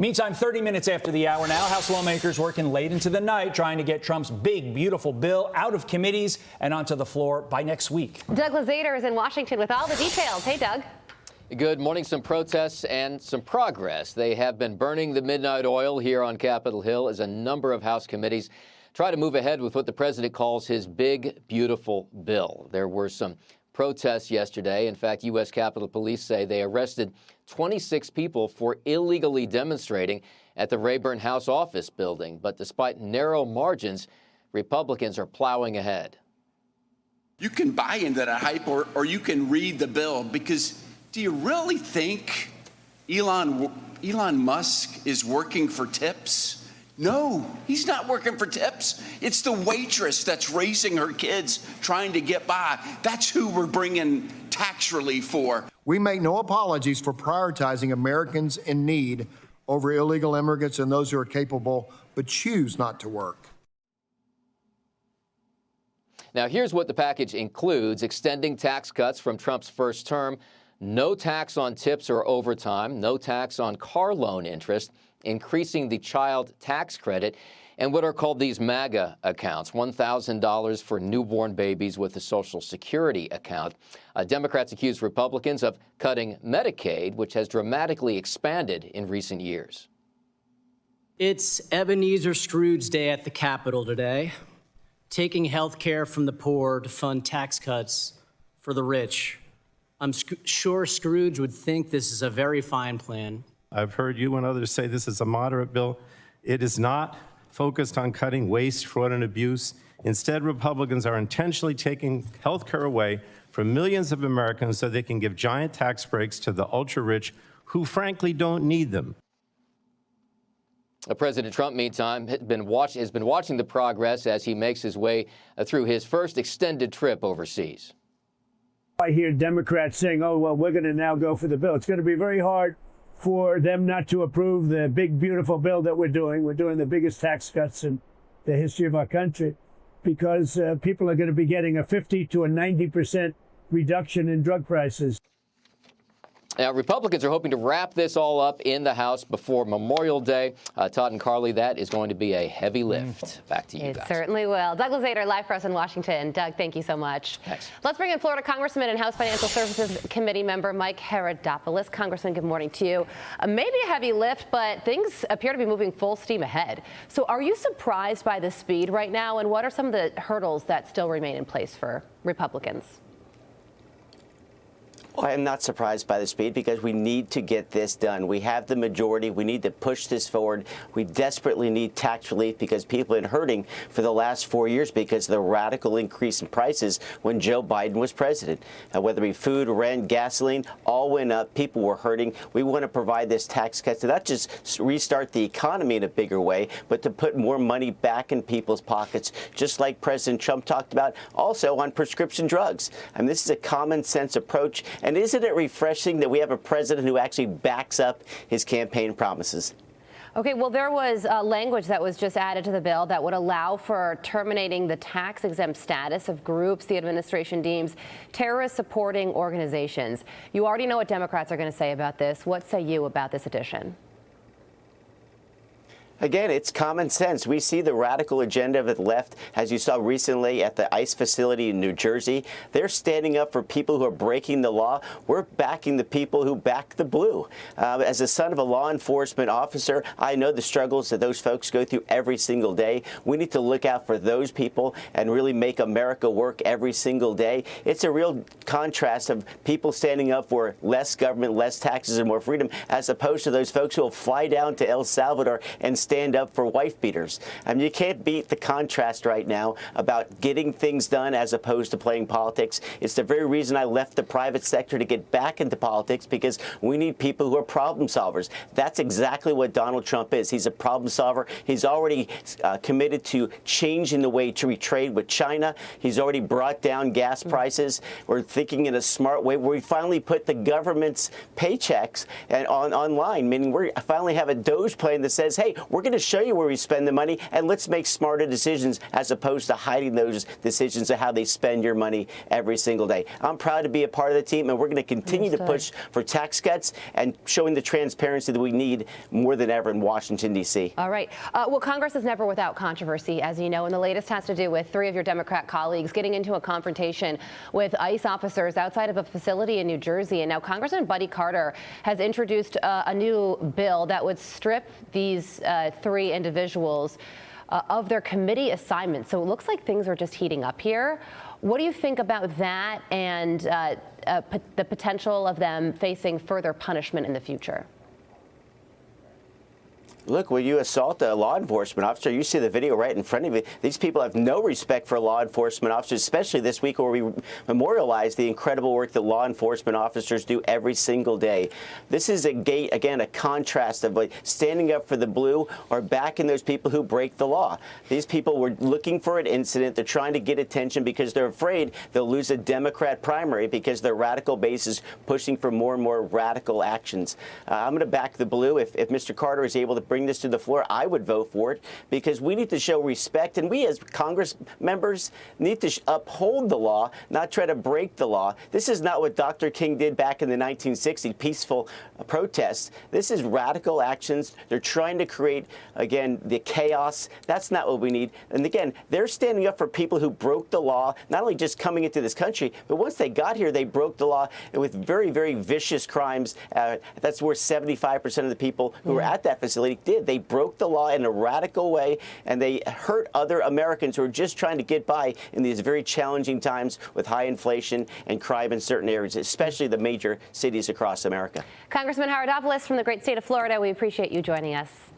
Meantime, 30 minutes after the hour now, House lawmakers working late into the night trying to get Trump's big, beautiful bill out of committees and onto the floor by next week. Doug Lazater is in Washington with all the details. Hey, Doug. Good morning. Some protests and some progress. They have been burning the midnight oil here on Capitol Hill as a number of House committees try to move ahead with what the president calls his big, beautiful bill. There were some protests yesterday. In fact, U.S. Capitol Police say they arrested 26 people for illegally demonstrating at the Rayburn House office building. But despite narrow margins, Republicans are plowing ahead. You can buy into that hype or you can read the bill, because do you really think Elon Musk is working for tips? No, he's not working for tips. It's the waitress that's raising her kids trying to get by. That's who we're bringing tax relief for. We make no apologies for prioritizing Americans in need over illegal immigrants and those who are capable but choose not to work. Now, here's what the package includes: extending tax cuts from Trump's first term, no tax on tips or overtime, no tax on car loan interest, increasing the child tax credit, and what are called these MAGA accounts, $1,000 for newborn babies with a Social Security account. Democrats accuse Republicans of cutting Medicaid, which has dramatically expanded in recent years. It's Ebenezer Scrooge Day at the Capitol today, taking health care from the poor to fund tax cuts for the rich. I'm sure Scrooge would think this is a very fine plan. I've heard you and others say this is a moderate bill. It is not focused on cutting waste, fraud, and abuse. Instead, Republicans are intentionally taking health care away from millions of Americans so they can give giant tax breaks to the ultra-rich who, frankly, don't need them. President Trump, meantime, has been watching the progress as he makes his way through his first extended trip overseas. I hear Democrats saying, oh, well, we're going to now go for the bill. It's going to be very hard for them not to approve the big, beautiful bill that we're doing. We're doing the biggest tax cuts in the history of our country, because people are going to be getting a 50 to a 90% reduction in drug prices. Now, Republicans are hoping to wrap this all up in the House before Memorial Day. Todd and Carly, that is going to be a heavy lift. Back to you guys. It certainly will. Doug Lazater, live for us in Washington. Doug, thank you so much. Thanks. Let's bring in Florida Congressman and House Financial Services Committee member Mike Haridopolos. Congressman, good morning to you. Maybe a heavy lift, but things appear to be moving full steam ahead. So are you surprised by the speed right now, and what are some of the hurdles that still remain in place for Republicans? I am not surprised by the speed, because we need to get this done. We have the majority. We need to push this forward. We desperately need tax relief, because people have been hurting for the last 4 years because of the radical increase in prices when Joe Biden was president. Whether it be food, rent, gasoline, all went up. People were hurting. We want to provide this tax cut to not just restart the economy in a bigger way, but to put more money back in people's pockets, just like President Trump talked about, also on prescription drugs. I mean, this is a common sense approach. And isn't it refreshing that we have a president who actually backs up his campaign promises? Okay, well, there was language that was just added to the bill that would allow for terminating the tax-exempt status of groups the administration deems terrorist-supporting organizations. You already know what Democrats are going to say about this. What say you about this addition? Again, it's common sense. We see the radical agenda of the left, as you saw recently at the ICE facility in New Jersey. They're standing up for people who are breaking the law. We're backing the people who back the blue. As the son of a law enforcement officer, I know the struggles that those folks go through every single day. We need to look out for those people and really make America work every single day. It's a real contrast of people standing up for less government, less taxes, and more freedom, as opposed to those folks who will fly down to El Salvador and stand up for wife beaters. I mean, you can't beat the contrast right now about getting things done as opposed to playing politics. It's the very reason I left the private sector to get back into politics, because we need people who are problem solvers. That's exactly what Donald Trump is. He's a problem solver. He's already committed to changing the way we trade with China. He's already brought down gas prices. We're thinking in a smart way where we finally put the government's paychecks online, meaning we finally have a Doge plan that says, hey, we're We're going to show you where we spend the money, and let's make smarter decisions as opposed to hiding those decisions of how they spend your money every single day. I'm proud to be a part of the team, and we're going to continue to push for tax cuts and showing the transparency that we need more than ever in Washington, D.C. All right. Well, Congress is never without controversy, as you know, and the latest has to do with 3 of your Democrat colleagues getting into a confrontation with ICE officers outside of a facility in New Jersey. And now Congressman Buddy Carter has introduced a new bill that would strip these 3 individuals of their committee assignments. So it looks like things are just heating up here. What do you think about that and the potential of them facing further punishment in the future? Look, when you assault a law enforcement officer, you see the video right in front of you. These people have no respect for law enforcement officers, especially this week where we memorialize the incredible work that law enforcement officers do every single day. This is again, a contrast of like standing up for the blue or backing those people who break the law. These people were looking for an incident. They're trying to get attention because they're afraid they'll lose a Democrat primary because their radical base is pushing for more and more radical actions. I'm going to back the blue. If Mr. Carter is able to bring this to the floor, I would vote for it because we need to show respect, and we as Congress members need to uphold the law, not try to break the law. This is not what Dr. King did back in the 1960s, peaceful protests. This is radical actions. They're trying to create, again, the chaos. That's not what we need. And again, they're standing up for people who broke the law, not only just coming into this country, but once they got here, they broke the law with very, very vicious crimes. That's where 75% of the people who were at that facility did. They broke the law in a radical way, and they hurt other Americans who are just trying to get by in these very challenging times with high inflation and crime in certain areas, especially the major cities across America. Congressman Haridopolos from the great state of Florida, we appreciate you joining us.